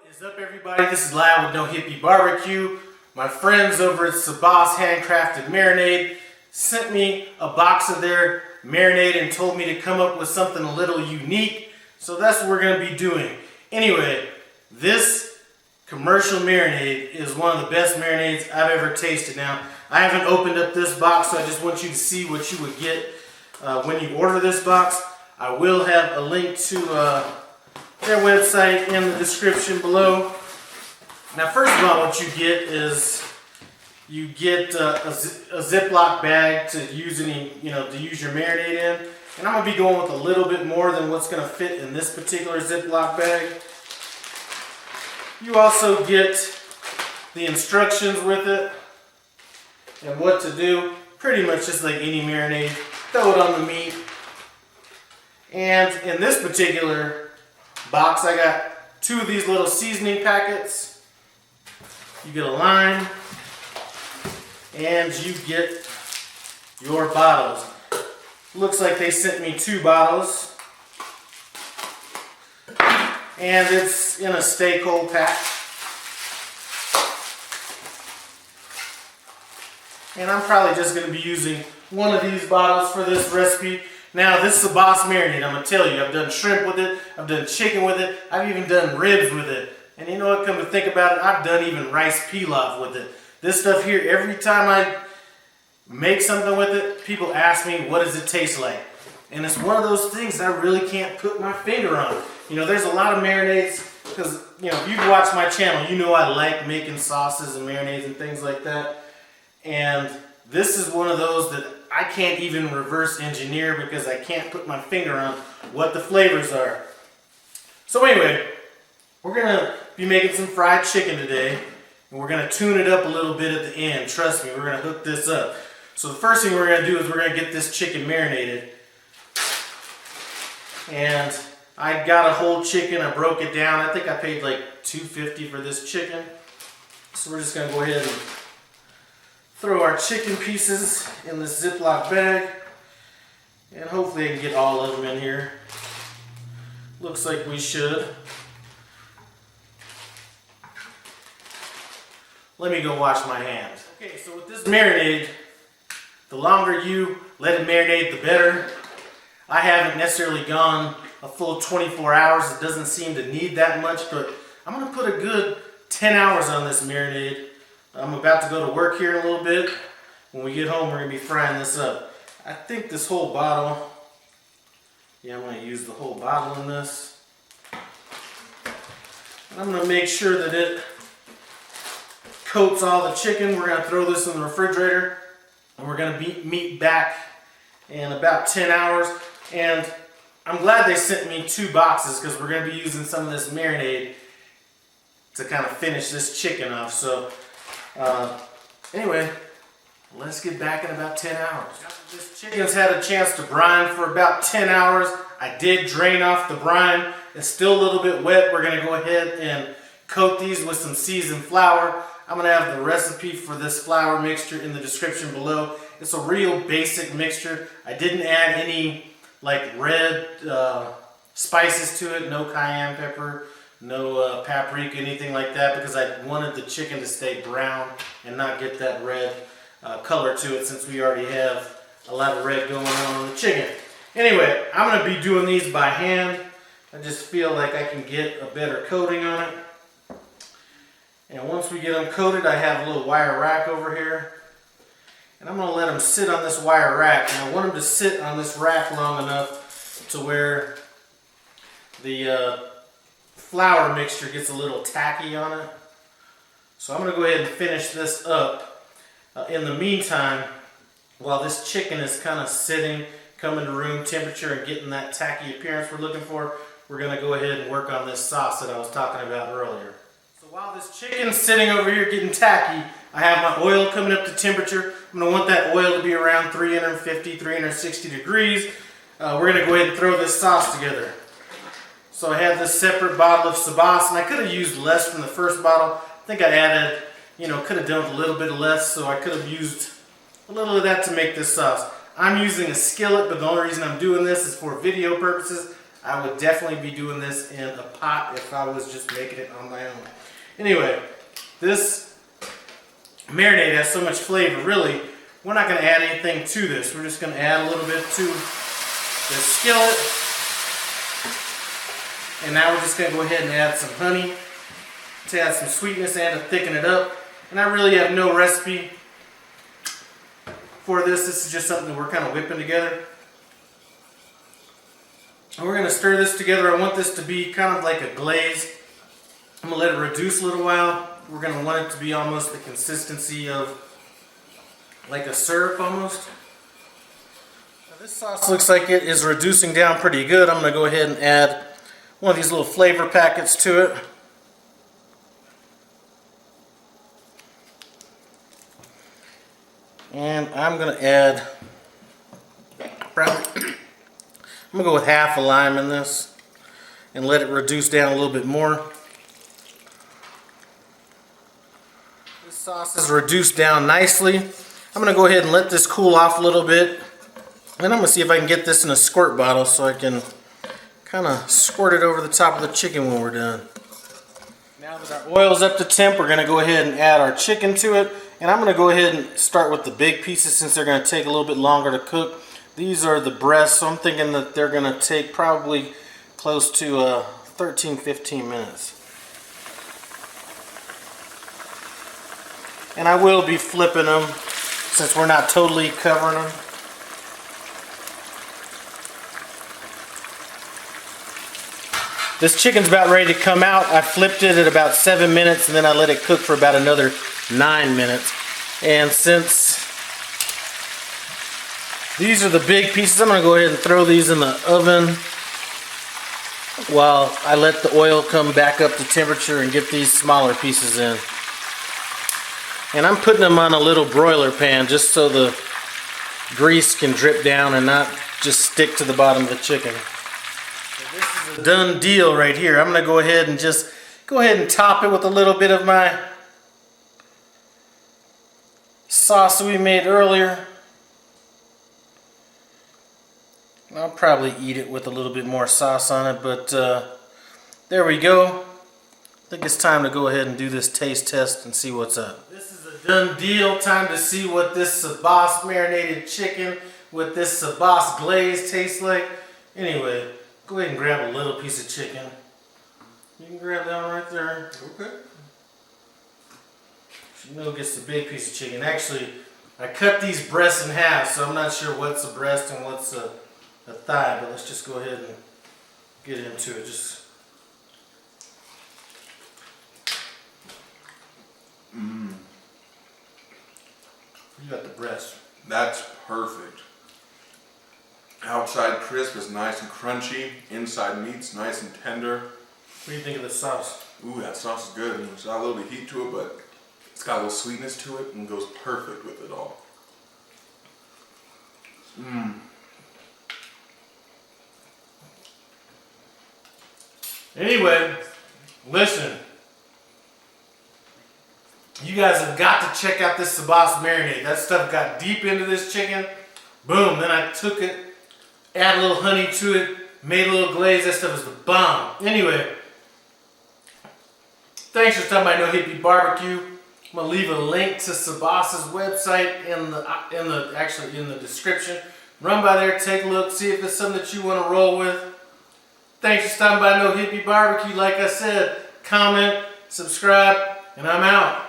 What is up, everybody? This is Live with No Hippie Barbecue. My friends over at Sabauce Handcrafted Marinade sent me a box of their marinade and told me to come up with something a little unique. So that's what we're going to be doing. Anyway, this commercial marinade is one of the best marinades I've ever tasted. Now, I haven't opened up this box, so I just want you to see what you would get when you order this box. I will have a link to their website in the description below. Now, first of all, what you get is you get a Ziploc bag to use your marinade in, and I'm gonna be going with a little bit more than what's gonna fit in this particular Ziploc bag. You also get the instructions with it and what to do. Pretty much just like any marinade, throw it on the meat. And in this particular box, I got 2 of these little seasoning packets. You get a lime, and you get your bottles. Looks like they sent me 2 bottles, and it's in a stay cold pack. And I'm probably just going to be using one of these bottles for this recipe. Now, this Sabauce Marinade, I'm going to tell you, I've done shrimp with it, I've done chicken with it, I've even done ribs with it. And you know what, come to think about it, I've done even rice pilaf with it. This stuff here, every time I make something with it, people ask me, what does it taste like? And it's one of those things I really can't put my finger on. You know, there's a lot of marinades, because, you know, if you've watched my channel, you know I like making sauces and marinades and things like that. And this is one of those that I can't even reverse engineer because I can't put my finger on what the flavors are. So anyway, we're going to be making some fried chicken today, and we're going to tune it up a little bit at the end. Trust me, we're going to hook this up. So the first thing we're going to do is we're going to get this chicken marinated. And I got a whole chicken, I broke it down. I think I paid like $2.50 for this chicken. So we're just going to go ahead and throw our chicken pieces in this Ziploc bag, and hopefully I can get all of them in here. Looks like we should. Let me go wash my hands. Okay, so with this marinade, the longer you let it marinate, the better. I haven't necessarily gone a full 24 hours. It doesn't seem to need that much, but I'm going to put a good 10 hours on this marinade. I'm about to go to work here in a little bit. When we get home, we're going to be frying this up. I think this whole bottle, I'm going to use the whole bottle in this. And I'm going to make sure that it coats all the chicken. We're going to throw this in the refrigerator, and we're going to meet back in about 10 hours. And I'm glad they sent me 2 boxes because we're going to be using some of this marinade to kind of finish this chicken off. So anyway, let's get back in about 10 hours. This chicken's had a chance to brine for about 10 hours. I did drain off the brine. It's still a little bit wet. We're going to go ahead and coat these with some seasoned flour. I'm going to have the recipe for this flour mixture in the description below. It's a real basic mixture. I didn't add any like red spices to it. No cayenne pepper. No paprika, anything like that, because I wanted the chicken to stay brown and not get that red color to it, since we already have a lot of red going on the chicken. Anyway, I'm going to be doing these by hand. I just feel like I can get a better coating on it. And once we get them coated, I have a little wire rack over here. And I'm going to let them sit on this wire rack. And I want them to sit on this rack long enough to where the flour mixture gets a little tacky on it. So I'm going to go ahead and finish this up. In the meantime, while this chicken is kind of sitting, coming to room temperature and getting that tacky appearance we're looking for, we're going to go ahead and work on this sauce that I was talking about earlier. So while this chicken's sitting over here getting tacky, I have my oil coming up to temperature. I'm going to want that oil to be around 350, 360 degrees. We're going to go ahead and throw this sauce together. So I have this separate bottle of Sabauce, and I could have used less from the first bottle. I think I added, could have done with a little bit less, so I could have used a little of that to make this sauce. I'm using a skillet, but the only reason I'm doing this is for video purposes. I would definitely be doing this in a pot if I was just making it on my own. Anyway, this marinade has so much flavor. Really, we're not going to add anything to this. We're just going to add a little bit to the skillet. And now we're just going to go ahead and add some honey to add some sweetness and to thicken it up. And I really have no recipe for this. This is just something that we're kind of whipping together. And we're going to stir this together. I want this to be kind of like a glaze. I'm going to let it reduce a little while. We're going to want it to be almost the consistency of like a syrup almost. Now this sauce looks like it is reducing down pretty good. I'm going to go ahead and add one of these little flavor packets to it. And I'm going to add probably, I'm going to go with half a lime in this and let it reduce down a little bit more. This sauce is reduced down nicely. I'm going to go ahead and let this cool off a little bit. And I'm going to see if I can get this in a squirt bottle so I can kind of squirt it over the top of the chicken when we're done. Now that our oil's up to temp, we're going to go ahead and add our chicken to it. And I'm going to go ahead and start with the big pieces since they're going to take a little bit longer to cook. These are the breasts, so I'm thinking that they're going to take probably close to 13-15 minutes. And I will be flipping them since we're not totally covering them. This chicken's about ready to come out. I flipped it at about 7 minutes and then I let it cook for about another 9 minutes. And since these are the big pieces, I'm going to go ahead and throw these in the oven while I let the oil come back up to temperature and get these smaller pieces in. And I'm putting them on a little broiler pan just so the grease can drip down and not just stick to the bottom of the chicken. So this is a done deal right here. I'm going to go ahead and top it with a little bit of my sauce that we made earlier. I'll probably eat it with a little bit more sauce on it, but there we go. I think it's time to go ahead and do this taste test and see what's up. This is a done deal. Time to see what this Sabauce marinated chicken with this Sabauce glaze tastes like. Anyway, go ahead and grab a little piece of chicken. You can grab that one right there. Okay. You know, gets the big piece of chicken. Actually, I cut these breasts in half, so I'm not sure what's a breast and what's a thigh, but let's just go ahead and get into it. You got the breast. That's perfect. Outside crisp is nice and crunchy. Inside meat's nice and tender. What do you think of the sauce? Ooh, that sauce is good. It's got a little bit of heat to it, but it's got a little sweetness to it and goes perfect with it all. Anyway, listen. You guys have got to check out this Sabauce marinade. That stuff got deep into this chicken. Boom. Then I took it, add a little honey to it, made a little glaze. That stuff is the bomb. Anyway, thanks for stopping by No Hippie Barbecue. I'm gonna leave a link to Sabauce's website in the description. Run by there, take a look, see if it's something that you want to roll with. Thanks for stopping by No Hippie Barbecue. Like I said, comment, subscribe, and I'm out.